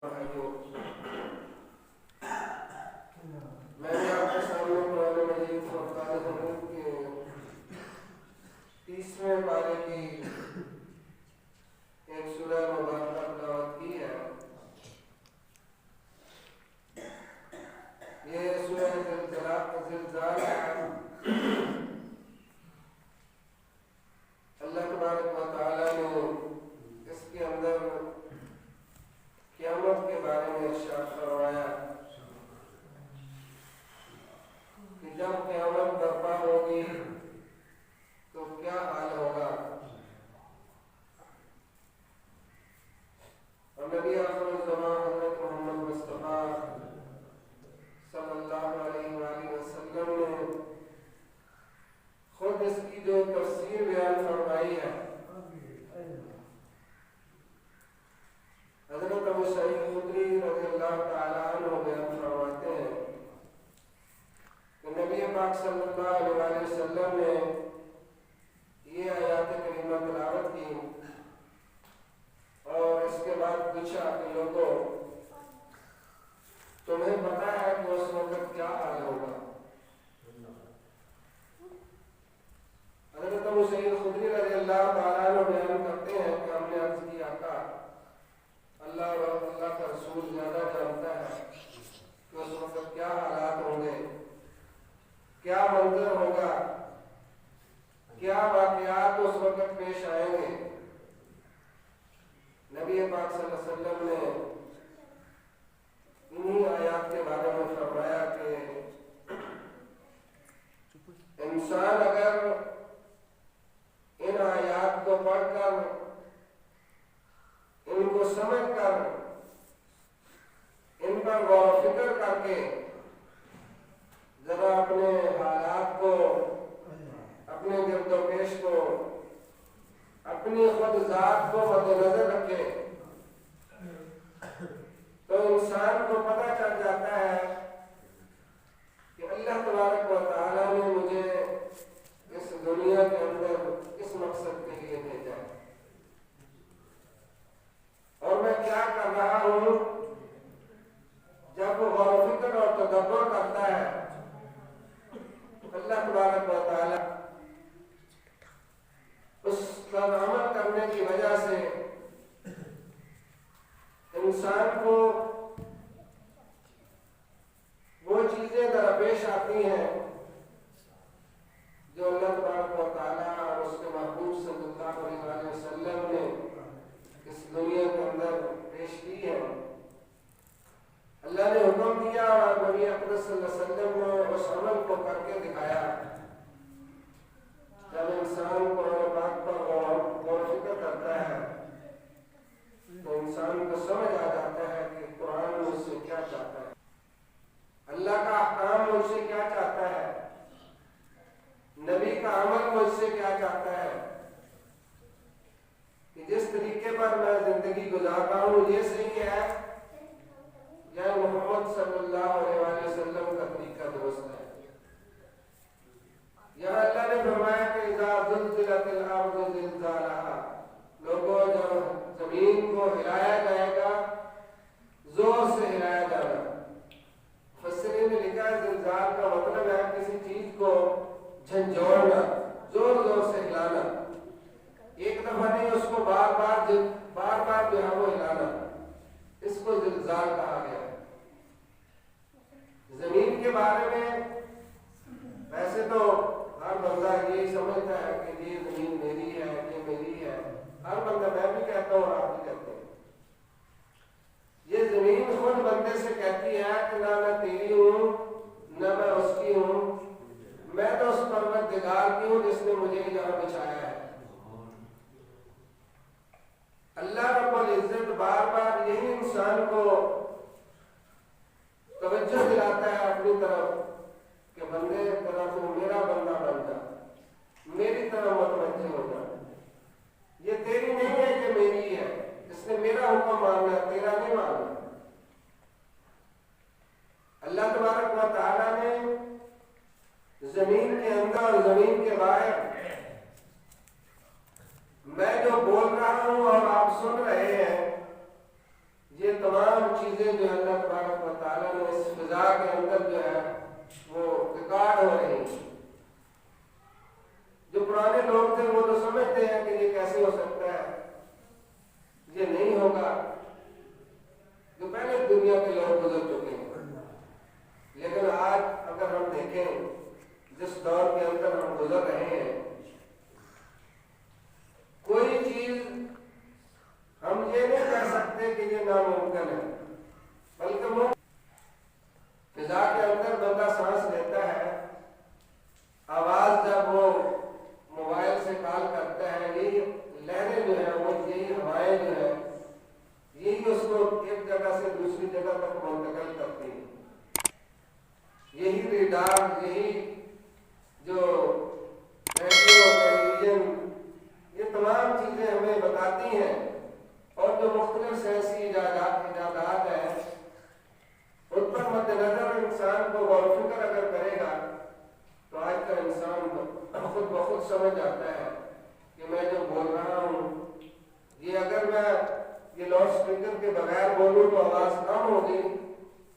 میں نے آپ کے سامنے قرآن مجید فرقان حمید کے 30ویں پارے کی ایک سورہ مبارکہ تلاوت کی ہے۔ یہ سورہ زلزال ہے۔ اللہ تبارک و تعالیٰ نے اس کے اندر قیامت کے بارے میں ارشاد فرمایا کہ جب قیامت برپا ہوگی تو کیا حال ہوگا، اور نبی آخر الزمان حضرت محمد مصطفیٰ صلی اللہ علیہ وآلہ وسلم نے خود اس کی جو تفسیر بیان فرمائی ہے، حضرت ابو سعید خدری رضی اللہ تعالیٰ عنہ بیان فرماتے ہیں کہ نبی پاک صلی اللہ علیہ وآلہ وسلم نے یہ آیات کریمہ تلاوت کی اور اس کے بعد پوچھا کہ لوگوں، تمہیں پتا ہے کہ اس وقت کیا حال ہوگا؟ حضرت ابو سعید خدری رضی اللہ تعالیٰ عنہ بیان کرتے ہیں کہ ہم نے عرض کی آقا، اللہ اور اللہ کا رسول زیادہ جانتا ہے کہ اس وقت کیا حالات ہوں گے، کیا منظر ہوگا، کیا واقعات اس وقت پیش آئیں گے۔ نبی پاک صلی اللہ علیہ وسلم نے انہی آیات کے بارے میں فرمایا کہ انسان اگر ان آیات کو پڑھ کر، ان کو سمجھ کر، ان پر غور و فکر کر کے ذرا اپنے حالات کو، اپنے گرد و پیش کو، اپنی خود ذات کو مد نظر رکھے تو انسان کو پتہ چل جاتا ہے کہ اللہ تبارک و تعالیٰ نے مجھے اس دنیا کے اندر کس مقصد کے لیے بھیجا ہے اور میں کیا کر رہا ہوں۔ جب وہ غور و فکر اور تدبر کرتا ہے تو اللہ تبارک و تعالیٰ اس پر عمل کرنے کی وجہ سے انسان کو وہ چیزیں درپیش آتی ہیں جو اللہ تبارک و تعالیٰ اور اس کے محبوب صلی اللہ علیہ وسلم نے اس دنیا کے اندر پیش کی ہے۔ اللہ نے حکم دیا اور نبی اقدس صلی اللہ علیہ وسلم نے اس عمل کو کر کے دکھایا۔ جب انسان قرآن پاک پر غور و فکر کرتا ہے تو انسان کو سمجھ آ جاتا ہے کہ قرآن مجھ سے کیا چاہتا ہے، اللہ کا احکام مجھ سے کیا چاہتا ہے، نبی کا عمل مجھ سے کیا چاہتا ہے، کہ جس طریقے پر میں زندگی گزار رہا ہوں یہ صحیح ہے یا محمد صلی اللہ علیہ وسلم کا طریقہ درست ہے۔ یہاں اللہ نے فرمایا کہ اذا زلزلت الارض زلزالہا، لوگوں جب زمین کو ہلایا جائے گا، زور سے ہلایا جانا۔ مفسرین نے لکھا ہے زلزال کا مطلب ہے کسی چیز کو جھنجھوڑنا، زور زور سے ہلانا، ایک دفعہ نہیں، اس کو بار بار جو ہے وہ ہلانا، اس کو زلزال کہا گیا ہے۔ زمین کے بارے میں ویسے تو ہر بندہ یہی سمجھتا ہے کہ یہ زمین میری ہے، یہ میری ہے، ہر بندہ، میں بھی کہتا ہوں آپ بھی کہتے ہیں۔ یہ زمین خود بندے سے کہتی ہے کہ نہ میں تیری ہوں نہ میں اس کی ہوں، میں تو اس پروردگار کی ہوں جس نے مجھے یہاں بچھایا ہے۔ اللہ رب العزت بار بار یہی انسان کو توجہ دلاتا ہے اپنی طرف کہ بندے ذرا تو میرا بندہ بن جا، میری طرح متوجہ ہو جا، یہ تیری نہیں ہے، یہ میری ہے، اس نے میرا حکم ماننا ہے، تیرا نہیں ماننا۔ اللہ تبارک و تعالیٰ نے زمین کے اندر اور زمین کے باہر میں جو بول رہا ہوں اور آپ سن رہے ہیں، یہ تمام چیزیں جو اللہ تبارک و تعالیٰ نے اس فضا کے اندر جو ہے وہ ریکارڈ ہو رہی ہیں. جو پرانے لوگ تھے وہ تو سمجھتے ہیں کہ یہ کیسے ہو سکتا ہے، یہ نہیں ہوگا. جو پہلے دنیا کے لوگ گزر چکے ہیں. لیکن آج اگر ہم دیکھیں جس دور کے اندر ہم گزر رہے ہیں، کوئی چیز ہم یہ نہیں کہہ سکتے کہ یہ ناممکن ہے، بلکہ وہ فضا کے اندر بندہ سانس لیتا ہے، آواز جب وہ موبائل سے کال کرتا ہے، یہی لہریں جو ہیں وہ یہی ہوائیں جو ہیں یہی اس کو ایک جگہ سے دوسری جگہ تک منتقل کرتی ہیں. یہی ریڈار، یہی جو ریڈیو، ٹیلی ویژن، یہ تمام چیزیں ہمیں بتاتی ہیں. اور جو مختلف سائنسی ایجادات ہیں ان پر مد نظر انسان کو غور و فکر اگر کرے گا تو آج کا انسان خود بخود سمجھ جاتا ہے کہ میں جو بول رہا ہوں یہ اگر میں یہ لاؤڈ اسپیکر کے بغیر بولوں تو آواز کم ہوگی،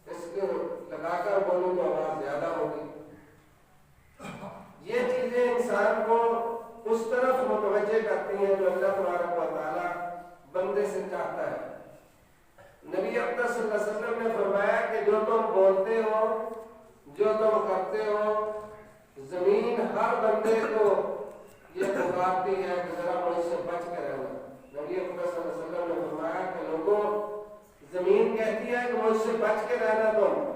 اس کو لگا کر بولوں تو آواز زیادہ ہوگی. یہ چیزیں انسان کو اس طرف متوجہ کرتی ہیں جو اللہ تبارک و تعالیٰ بندے سے چاہتا ہے. نبی اکرم صلی اللہ علیہ وسلم نے فرمایا کہ جو تم بولتے ہو، جو تم کرتے ہو، زمین ہر بندے کو یہ پکارتی ہے کہ ذرا مجھ سے بچ کے رہنا. نبی اکرم صلی اللہ علیہ وسلم نے فرمایا کہ لوگوں، زمین کہتی ہے کہ مجھ سے بچ کے رہنا تم،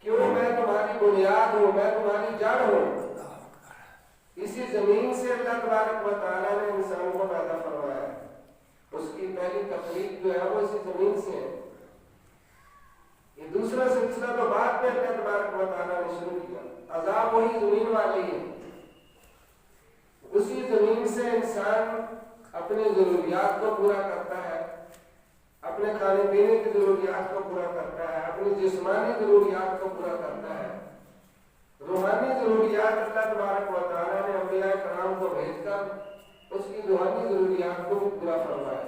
کیوں؟ میں تمہاری بنیاد ہوں، میں تمہاری جڑ ہوں. اسی زمین سے اللہ تبارک و تعالیٰ نے انسان کو پیدا فرمایا. اس کی پہلی تخلیق جو ہے وہ اسی زمین سے ہے. یہ دوسرا سلسلہ تو بعد میں اللہ تبارک و تعالیٰ نے شروع کیا. عذاب وہی زمین والی ہے. اسی زمین سے انسان اپنی ضروریات کو پورا کرتا ہے، اپنے کھانے پینے کی ضروریات کو پورا کرتا ہے، اپنی جسمانی ضروریات کو پورا کرتا ہے. روحانی ضروریات اللہ تبارک و تعالیٰ نے انبیاء کرام کو بھیج کر اس کی روحانی ضروریات کو بھی پورا فرمایا.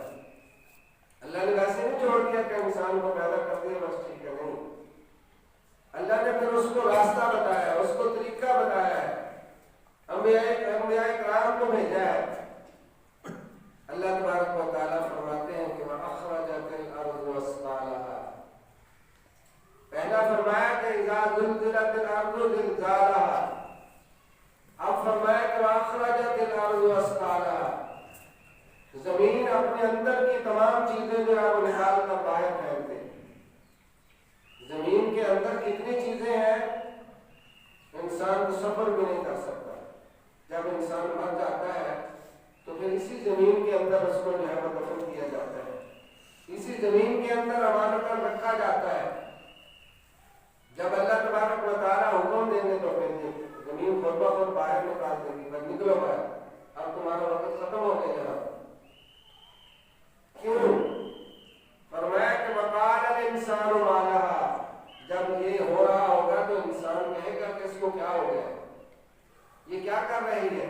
اللہ نے ویسے نہیں چھوڑ دیا کہ انسان کو پیدا کر دیا بس ٹھیک ہے، نہیں. اللہ نے پھر اس کو راستہ بتایا، اس کو طریقہ بتایا ہے، انبیاء کرام کو بھیجا ہے. اللہ تبارک و تعالیٰ فرماتے ہیں کہ وَأَخْرَجَتِ الْأَرْضُ أَثْقَالَهَا. پہلا فرمایا کہ اذا زلزلت الارض زلزالها. اب فرمایا کہ وَأَخْرَجَتِ الْأَرْضُ أَثْقَالَهَا. زمین اپنے اندر کی تمام چیزیں جو ہے وہ نکال کر باہر پھینک دے. زمین کے اندر کتنی چیزیں ہیں انسان تو سفر بھی نہیں کر سکتا. جب انسان مر جاتا ہے تو پھر اسی زمین کے اندر اس کو جو ہے وہ دفن کیا جاتا ہے، اسی زمین کے اندر امانت رکھا جاتا ہے. جب اللہ تبارک و تعالیٰ حکم دیں گے تو پھر زمین خود بخود باہر نکال دے گی، بس نکلو باہر، اب تمہارا وقت ختم ہو گیا جناب. کیوں؟ فرمایا کہ وقال الانسان ما لها. جب یہ ہو رہا ہوگا تو انسان کہے گا کہ اس کو کیا ہو گیا، یہ کیا کر رہی ہے،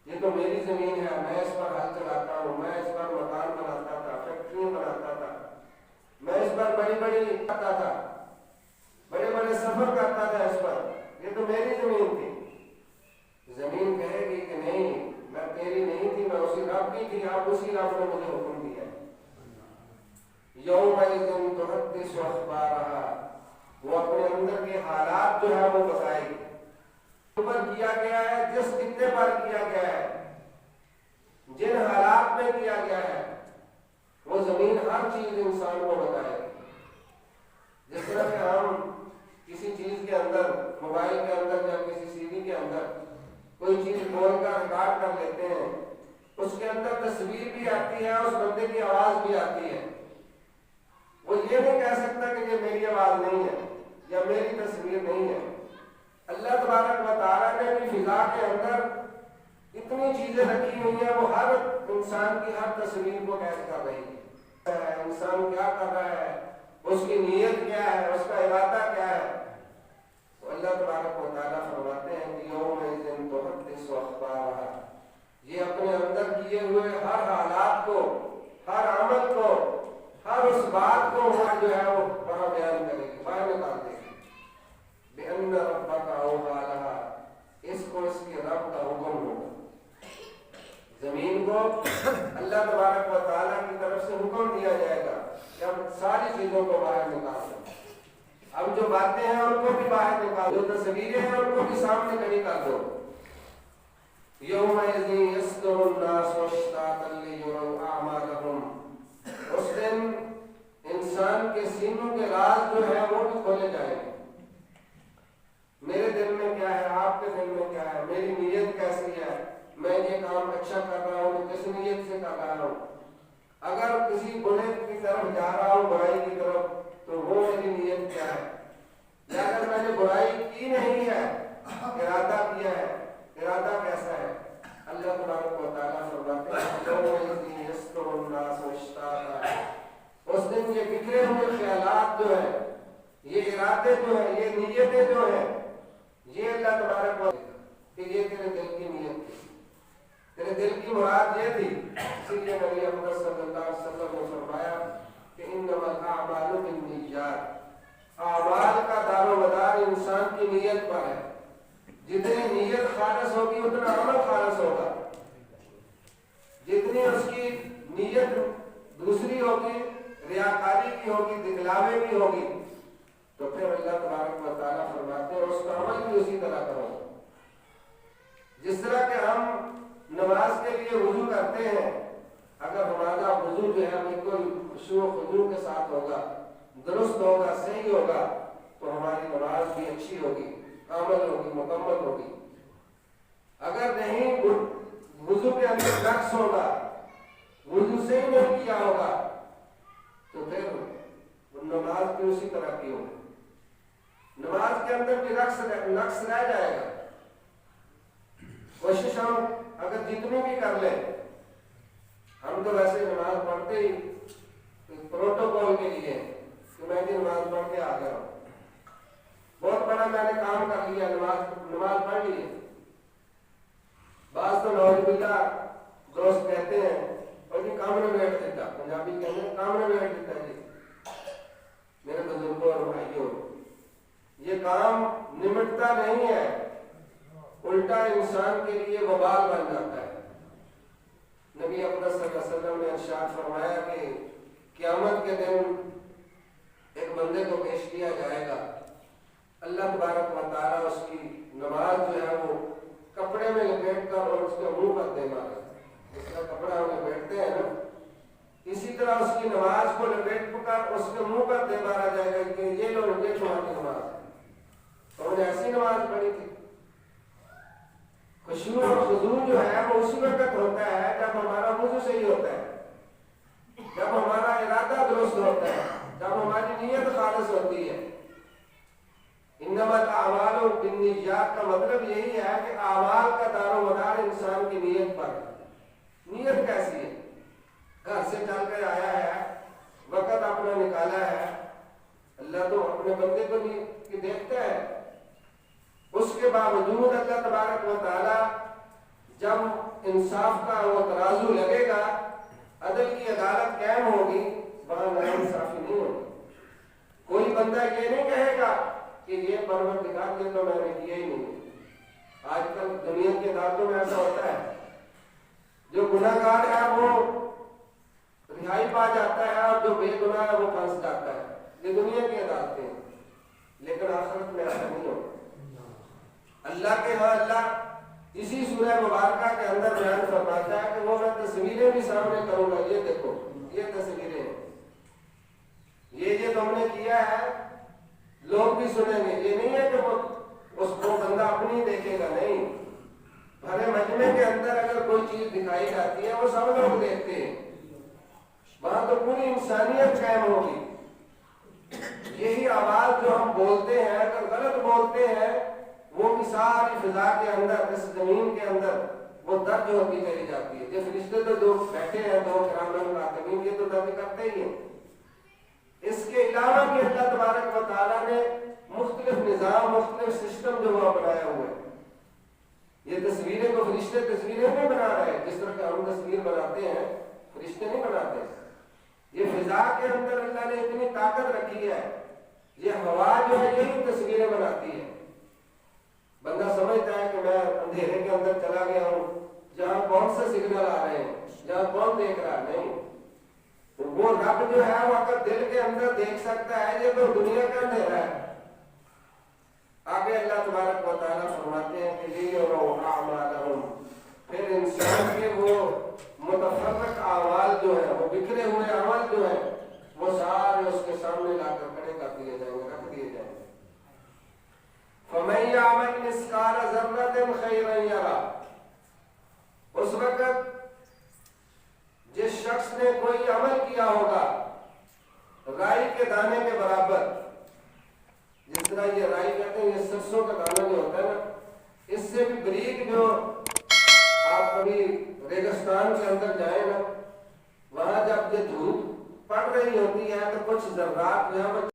یہ تو میری زمین ہے، میں اس پر ہل چلاتا ہوں، میں اس پر مکان بناتا تھا، فیکٹریاں بناتا تھا، میں اس پر بڑی بڑی کرتا تھا، بڑے بڑے سفر کرتا تھا اس پر، یہ تو میری زمین تھی. زمین کہے گی کہ نہیں، میں تیری نہیں تھی، میں اسی رب کی تھی، اب اسی رب نے مجھے حکم دیا. یومئذ تحدث اخبارها. وہ اپنے اندر کے حالات جو ہے وہ بتائے گی. پر کیا گیا ہے، جس کتنے پر کیا گیا ہے، جن حالات میں کیا گیا ہے، وہ زمین ہر چیز انسان کو بتائے گی. جس طرح کہ ہم کسی چیز کے اندر، موبائل کے اندر یا کسی سی ڈی کے اندر کوئی چیز بول کر ریکارڈ کر لیتے ہیں، اس کے اندر تصویر بھی آتی ہے، اس بندے کی آواز بھی آتی ہے. وہ یہ نہیں کہہ سکتا کہ یہ میری آواز نہیں ہے یا میری تصویر نہیں ہے. اللہ تبارک و تعالیٰ نے اپنی فضا کے اندر اتنی چیزیں رکھی ہوئی ہیں، وہ ہر انسان کی ہر تصویر کو قید کر رہی ہے. انسان کیا کر رہا ہے، اس کی نیت کیا ہے، اس کا ارادہ کیا ہے. تو اللہ تبارک و تعالیٰ فرماتے ہیں کہ یومئذ تحدث اخبارها. یہ اپنے اندر کیے ہوئے ہر حالات کو، ہر عمل کو، ہر اس بات کو وہ جو ہے وہ وہاں بیان کرے گی، باہر نکال دے گی۔ بِأَنَّ رَبَّكَ أَوْحَىٰ لَهَا، اس کو اس کے رب کا حکم ہوگا۔ زمین کو اللہ تبارک و تعالیٰ کی طرف سے حکم دیا جائے گا کہ اب ساری چیزوں کو باہر نکال دو، اب جو باتیں ہیں ان کو بھی باہر نکال دو، جو تصویریں ہیں ان کو بھی سامنے کھڑی کر دو۔ یومئذ یصدر الناس اشتاتا لیروا اعمالهم، اس دن انسان کے سینوں کے راز جو ہے وہ بھی کھولے جائیں گے۔ میرے دل میں کیا ہے، آپ کے دل میں کیا ہے، میری نیت کیسی ہے، میں یہ کام اچھا کر رہا ہوں کس نیت سے کر رہا ہوں۔ اگر کسی برے کی طرف جا رہا ہوں، برائی کی طرف، تو وہ میری نیت کیا ہے، یا اگر میں نے برائی کی نہیں ہے، ارادہ کیا ہے، ارادہ کیسا ہے۔ اللہ تبارک و تعالیٰ فرماتے ہیں یومئذ یصدر الناس اشتاتا، اس دن یہ بکھرے ہوئے خیالات جو ہیں، یہ ارادے جو ہیں، یہ نیتیں جو ہیں، یہ اللہ تبارک و تعالیٰ کہ یہ تیرے دل کی نیت تھی، تیرے دل کی مراد یہ تھی۔ اسی لیے نبی اکرم صلی اللہ علیہ وسلم نے فرمایا کہ انما الاعمال بالنیات، اعمال کا دار و مدار انسان کی نیت پر ہے۔ جتنی نیت خالص ہوگی اتنا عمل خالص ہوگا، جتنی اس کی نیت دوسری ہوگی، ریاکاری کی ہوگی، دکھلاوے کی ہوگی، تو پھر اللہ تبارک و تعالیٰ فرماتے ہیں اس کا عمل بھی اسی طرح کرو۔ جس طرح کہ ہم نماز کے لیے وضو کرتے ہیں، اگر ہمارا وضو جو ہے بالکل خشوع و خضوع کے ساتھ ہوگا، درست ہوگا، صحیح ہوگا، تو ہماری نماز بھی اچھی ہوگی، کامل ہوگی، مکمل ہوگی۔ اگر نہیں وضو کے اندر نقص ہوگا، وضو صحیح نہیں کیا ہوگا، تو پھر نماز بھی اسی طرح کی ہوگی، نماز کے اندر بھی نقص رہ جائے گا۔ کوشش ہم اگر جتنی بھی کر لیں، ہم تو ویسے نماز پڑھتے ہی پروٹوکول کے لیے کہ میں بھی نماز پڑھ کے آ گیا ہوں، بہت بڑا میں نے کام کر لیا، نماز پڑھ لی۔ بعض تو نوز باللہ دوست کہتے ہیں اور جی کام نے بیٹھ دیتا، پنجابی کہتے ہیں کام نے بیٹھ دیتا جی۔ میرے بزرگوں اور بھائیوں، یہ کام نمٹتا نہیں ہے، الٹا انسان کے لیے وبال بن جاتا ہے۔ نبی اکرم صلی اللہ علیہ وسلم نے ارشاد فرمایا کہ قیامت کے دن ایک بندے کو پیش کیا جائے گا، اللہ تبارک و تعالیٰ اس کی نماز جو ہے وہ کپڑے میں لپیٹ کر اور اس کے منہ پر دے مارے، اس کا کپڑا ہم لپیٹتے ہیں نا، اسی طرح اس کی نماز کو لپیٹ کر اس کے منہ پر دے مارا جائے گا کہ یہ لو، یہ تمہاری نماز ہے، تو انہیں ایسی نماز پڑھی تھی۔ خشوع اور خضوع جو ہے وہ اسی وقت ہوتا ہے جب ہمارا وضو صحیح ہوتا ہے، جب ہمارا ارادہ درست ہوتا ہے، جب ہماری نیت خالص ہوتی ہے۔ انما الاعمال بالنیات کا مطلب یہی ہے کہ اعمال کا دار و مدار انسان کی نیت پر ہے۔ نیت کیسی ہے؟ گھر سے چل کر آیا ہے، وقت اپنا نکالا ہے، اللہ تو اپنے بندے کو بھی دیکھتا ہے، اس کے باوجود اللہ تبارک و تعالیٰ جب انصاف کا وہ ترازو لگے گا، عدل کی عدالت قائم ہوگی، وہاں ناانصافی نہیں ہوگی۔ کوئی بندہ یہ نہیں کہے گا کہ یہ پروردگار نے تو میں نے کیا ہی نہیں۔ آج کل دنیا کی عدالتوں میں ایسا ہوتا ہے، جو گناہ گار ہے وہ رہائی پا جاتا ہے اور جو بے گناہ ہے وہ پھنس جاتا ہے۔ یہ دنیا کی عدالتیں ہیں، لیکن آخرت میں ایسا نہیں ہوگا۔ اللہ کے ہاں اللہ اسی سورہ مبارکہ کے اندر بیان فرماتا ہے کہ وہ میں تصویریں بھی سامنے کروں گا، یہ دیکھو یہ تصویریں ہیں، یہ تم نے کیا ہے، لوگ بھی سنیں گے۔ یہ نہیں ہے کہ وہ اس کو بندہ اپنی دیکھے گا، نہیں، بھرے مجمع کے اندر اگر کوئی چیز دکھائی جاتی ہے وہ سب لوگ دیکھتے ہیں، وہاں تو پوری انسانیت قائم ہوگی۔ یہی آواز جو ہم بولتے ہیں، اگر غلط بولتے ہیں، وہ بھی ساری فضا کے اندر، اس زمین کے اندر وہ درج ہوتی چلی جاتی ہے۔ یہ فرشتے تو جو بیٹھے ہیں، دو کرام کاتبین، یہ تو درج کرتے ہی ہیں۔ اس کے علاوہ بھی اللہ تبارک و تعالیٰ نے مختلف نظام، مختلف سسٹم جو وہ بنایا ہوا ہے۔ یہ تصویریں تو فرشتے تصویریں نہیں بنا رہے، جس طرح کہ ہم تصویر بناتے ہیں، فرشتے نہیں بناتے۔ یہ فضا کے اندر اللہ نے اتنی طاقت رکھی ہے، یہ ہوا جو ہے یہی تصویریں بناتی ہے۔ بندہ سمجھتا ہے کہ میں اندھیرے کے اندر چلا گیا ہوں، جہاں کون سے سگنل آ رہے ہیں، جہاں کون دیکھ رہا ہے، نہیں، تو وہ رب جو ہے وہ اگر دل کے اندر دیکھ سکتا ہے، یہ تو دنیا کا اندھیرا ہے۔ آگے اللہ تبارک و تعالیٰ فرماتے ہیں کہ لِيُرَوْا أَعْمَالَهُمْ، پھر انسان کے وہ متفرق اعمال جو ہیں، وہ بکھرے ہوئے عمل جو ہیں، وہ سارے اس کے سامنے لا کر کھڑے کر دیے جائیں گے، رکھ دیے جائیں گے۔ فَمَن يَعْمَلْ مِثْقَالَ ذَرَّةٍ خَيْرًا يَرَهُ، اس وقت جس شخص نے کوئی عمل کیا ہوگا رائی کے دانے کے برابر، جس طرح یہ رائی کہتے ہیں، یہ سرسوں کا دانہ جو ہوتا ہے نا، اس سے بھی بریک جو آپ کبھی ریگستان کے اندر جائیں نا، وہاں جب یہ دھوپ پڑ رہی ہوتی ہے تو کچھ ذرات جو ہے